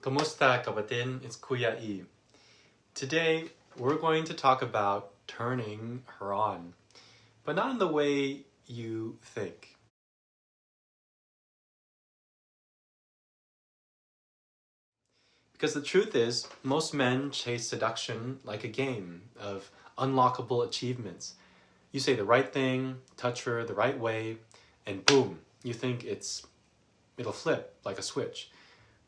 Kumusta, kapatid? It's Kuya E. Today, we're going to talk about turning her on, but not in the way you think. Because the truth is, most men chase seduction like a game of unlockable achievements. You say the right thing, touch her the right way, and boom, you think it'll flip like a switch.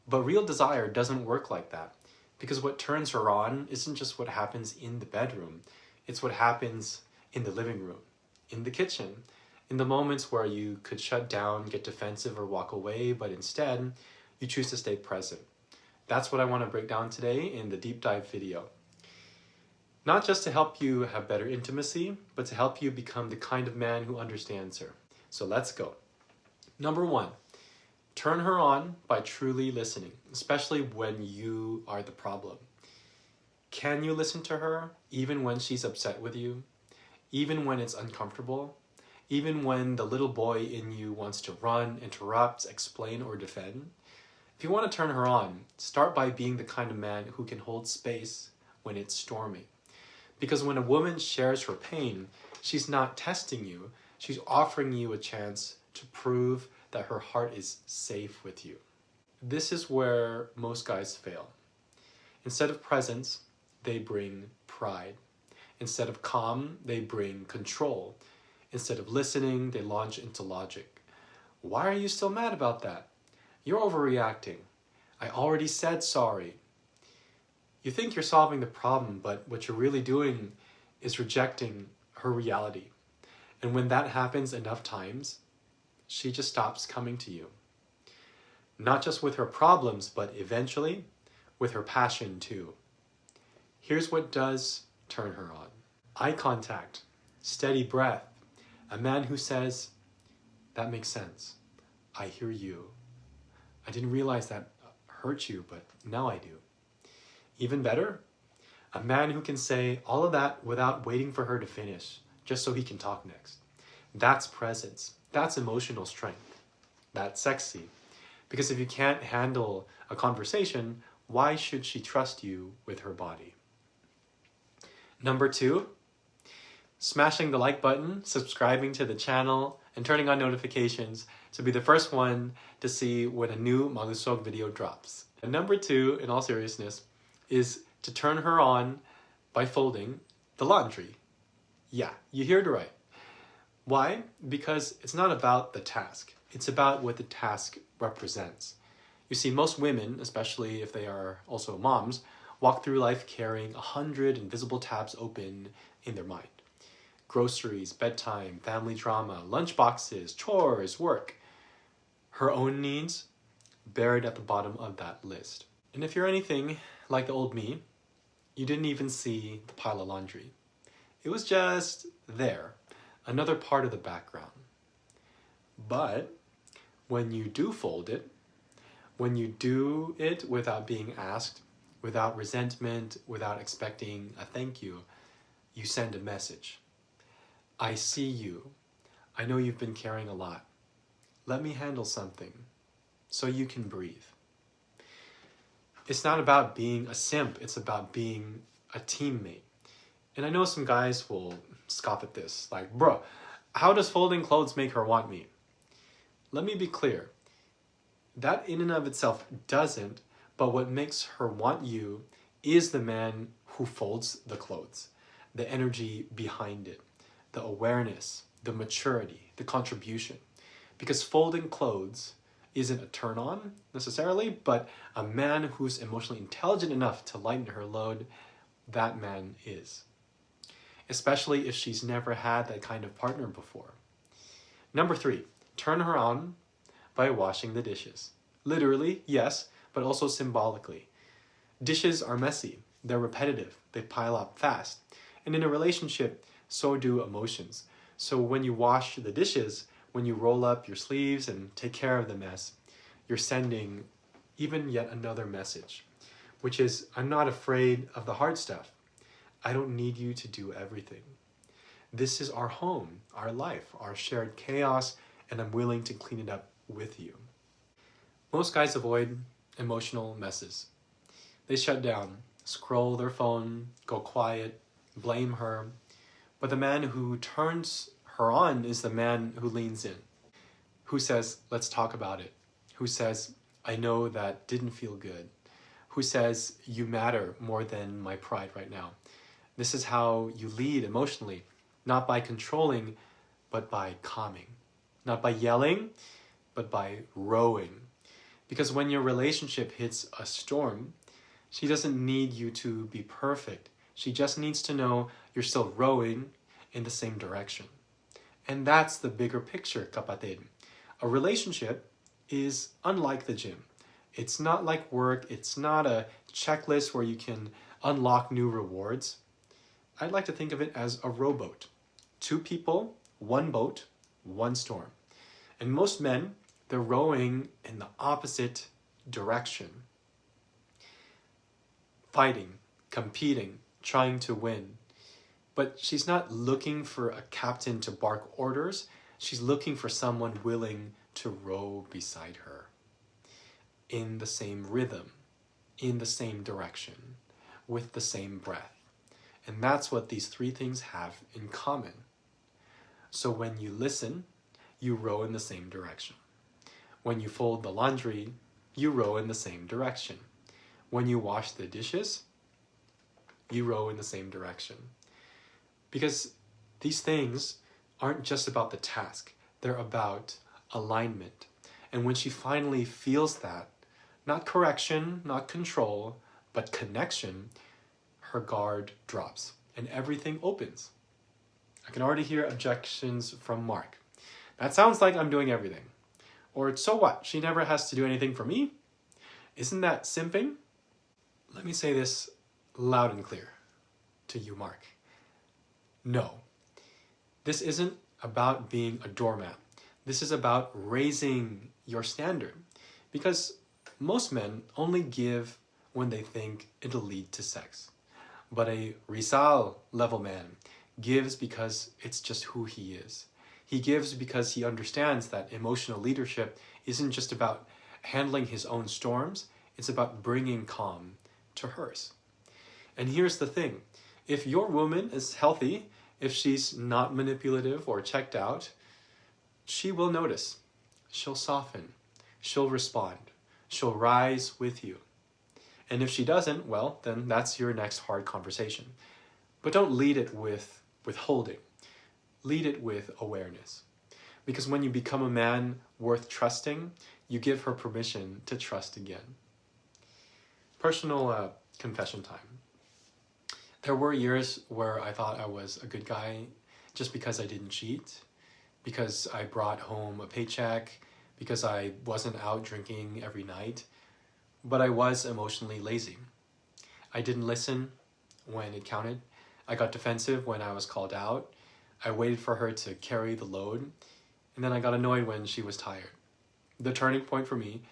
But real desire doesn't work like that, because what turns her on isn't just what happens in the bedroom, it's what happens in the living room, in the kitchen, in the moments where you could shut down, get defensive, or walk away, but instead, you choose to stay present. That's what I want to break down today in the deep dive video. Not just to help you have better intimacy, but to help you become the kind of man who understands her. So let's go. Number 1. Turn her on by truly listening, especially when you are the problem. Can you listen to her even when she's upset with you? Even when it's uncomfortable? Even when the little boy in you wants to run, interrupt, explain, or defend? If you want to turn her on, start by being the kind of man who can hold space when it's stormy. Because when a woman shares her pain, she's not testing you, she's offering you a chance to prove that her heart is safe with you. This is where most guys fail. Instead of presence, they bring pride. Instead of calm, they bring control. Instead of listening, they launch into logic. Why are you still mad about that? You're overreacting. I already said sorry. You think you're solving the problem, but what you're really doing is rejecting her reality. And when that happens enough times, she just stops coming to you. Not just with her problems, but eventually with her passion too. Here's what does turn her on. Eye contact, steady breath, a man who says, "That makes sense. I hear you. I didn't realize that hurt you, but now I do." Even better, a man who can say all of that without waiting for her to finish, just so he can talk next. That's presence. That's emotional strength. That's sexy. Because if you can't handle a conversation, why should she trust you with her body? Number 2, smashing the like button, subscribing to the channel, and turning on notifications to be the first one to see when a new Malusog video drops. And number 2, in all seriousness, is to turn her on by folding the laundry. Yeah, you heard it right. Why? Because it's not about the task. It's about what the task represents. You see, most women, especially if they are also moms, walk through life carrying 100 invisible tabs open in their mind. Groceries, bedtime, family drama, lunch boxes, chores, work. Her own needs buried at the bottom of that list. And if you're anything like the old me, you didn't even see the pile of laundry. It was just there, another part of the background. But when you do fold it, when you do it without being asked, without resentment, without expecting a thank you, you send a message. I see you. I know you've been carrying a lot. Let me handle something so you can breathe. It's not about being a simp, it's about being a teammate. And I know some guys will scoff at this, like, bro, how does folding clothes make her want me? Let me be clear. That in and of itself doesn't, but what makes her want you is the man who folds the clothes, the energy behind it, the awareness, the maturity, the contribution. Because folding clothes isn't a turn on necessarily, but a man who's emotionally intelligent enough to lighten her load, that man is. Especially if she's never had that kind of partner before. Number 3, turn her on by washing the dishes. Literally, yes, but also symbolically. Dishes are messy, they're repetitive, they pile up fast. And in a relationship, so do emotions. So when you wash the dishes, when you roll up your sleeves and take care of the mess, you're sending even yet another message, which is, I'm not afraid of the hard stuff. I don't need you to do everything. This is our home, our life, our shared chaos, and I'm willing to clean it up with you. Most guys avoid emotional messes. They shut down, scroll their phone, go quiet, blame her. But the man who turns her on is the man who leans in, who says, let's talk about it, who says, I know that didn't feel good, who says, you matter more than my pride right now. This is how you lead emotionally, not by controlling, but by calming. Not by yelling, but by rowing. Because when your relationship hits a storm, she doesn't need you to be perfect. She just needs to know you're still rowing in the same direction. And that's the bigger picture, kapatid. A relationship is unlike the gym. It's not like work. It's not a checklist where you can unlock new rewards. I'd like to think of it as a rowboat. 2 people, 1 boat, 1 storm. And most men, they're rowing in the opposite direction. Fighting, competing, trying to win. But she's not looking for a captain to bark orders. She's looking for someone willing to row beside her. In the same rhythm, in the same direction, with the same breath. And that's what these 3 things have in common. So when you listen, you row in the same direction. When you fold the laundry, you row in the same direction. When you wash the dishes, you row in the same direction. Because these things aren't just about the task, they're about alignment. And when she finally feels that, not correction, not control, but connection, her guard drops and everything opens. I can already hear objections from Mark. That sounds like I'm doing everything. Or so what? She never has to do anything for me? Isn't that simping? Let me say this loud and clear to you, Mark. No. This isn't about being a doormat. This is about raising your standard. Because most men only give when they think it'll lead to sex. But a Rizal level man gives because it's just who he is. He gives because he understands that emotional leadership isn't just about handling his own storms, it's about bringing calm to hers. And here's the thing, if your woman is healthy, if she's not manipulative or checked out, she will notice, she'll soften, she'll respond, she'll rise with you. And if she doesn't, well, then that's your next hard conversation. But don't lead it with withholding. Lead it with awareness. Because when you become a man worth trusting, you give her permission to trust again. Personal confession time. There were years where I thought I was a good guy just because I didn't cheat, because I brought home a paycheck, because I wasn't out drinking every night. But I was emotionally lazy. I didn't listen when it counted. I got defensive when I was called out. I waited for her to carry the load, and then I got annoyed when she was tired. The turning point for me,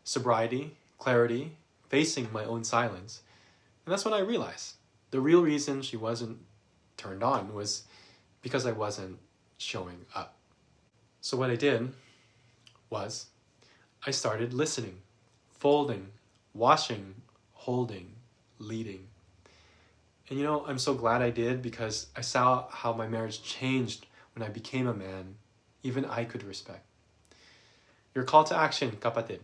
sobriety, clarity, facing my own silence. And that's when I realized the real reason she wasn't turned on was because I wasn't showing up. So what I did was I started listening, folding, washing, holding, leading. And you know, I'm so glad I did because I saw how my marriage changed when I became a man even I could respect. Your call to action, kapatid.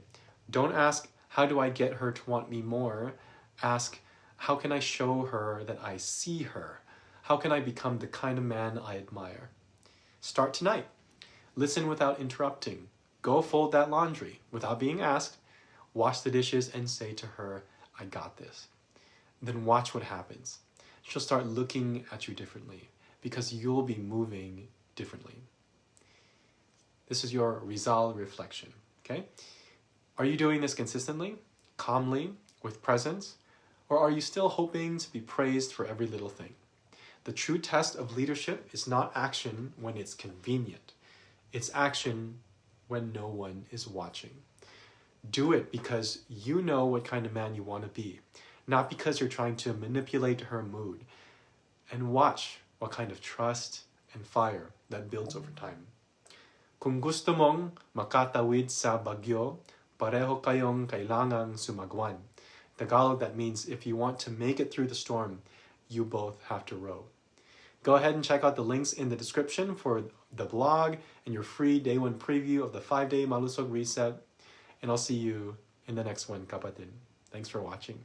Don't ask, how do I get her to want me more? Ask, how can I show her that I see her? How can I become the kind of man I admire? Start tonight. Listen without interrupting. Go fold that laundry without being asked. Wash the dishes and say to her, I got this. Then watch what happens. She'll start looking at you differently because you'll be moving differently. This is your Rizal reflection, okay? Are you doing this consistently, calmly, with presence? Or are you still hoping to be praised for every little thing? The true test of leadership is not action when it's convenient. It's action when no one is watching. Do it because you know what kind of man you want to be, not because you're trying to manipulate her mood. And watch what kind of trust and fire that builds over time. Kung gusto mong makatawid sa bagyo, pareho kayong kailangang sumagwan. Tagalog, that means if you want to make it through the storm, you both have to row. Go ahead and check out the links in the description for the blog and your free day one preview of the 5-day Malusog Reset. And I'll see you in the next one, kapatid. Thanks for watching.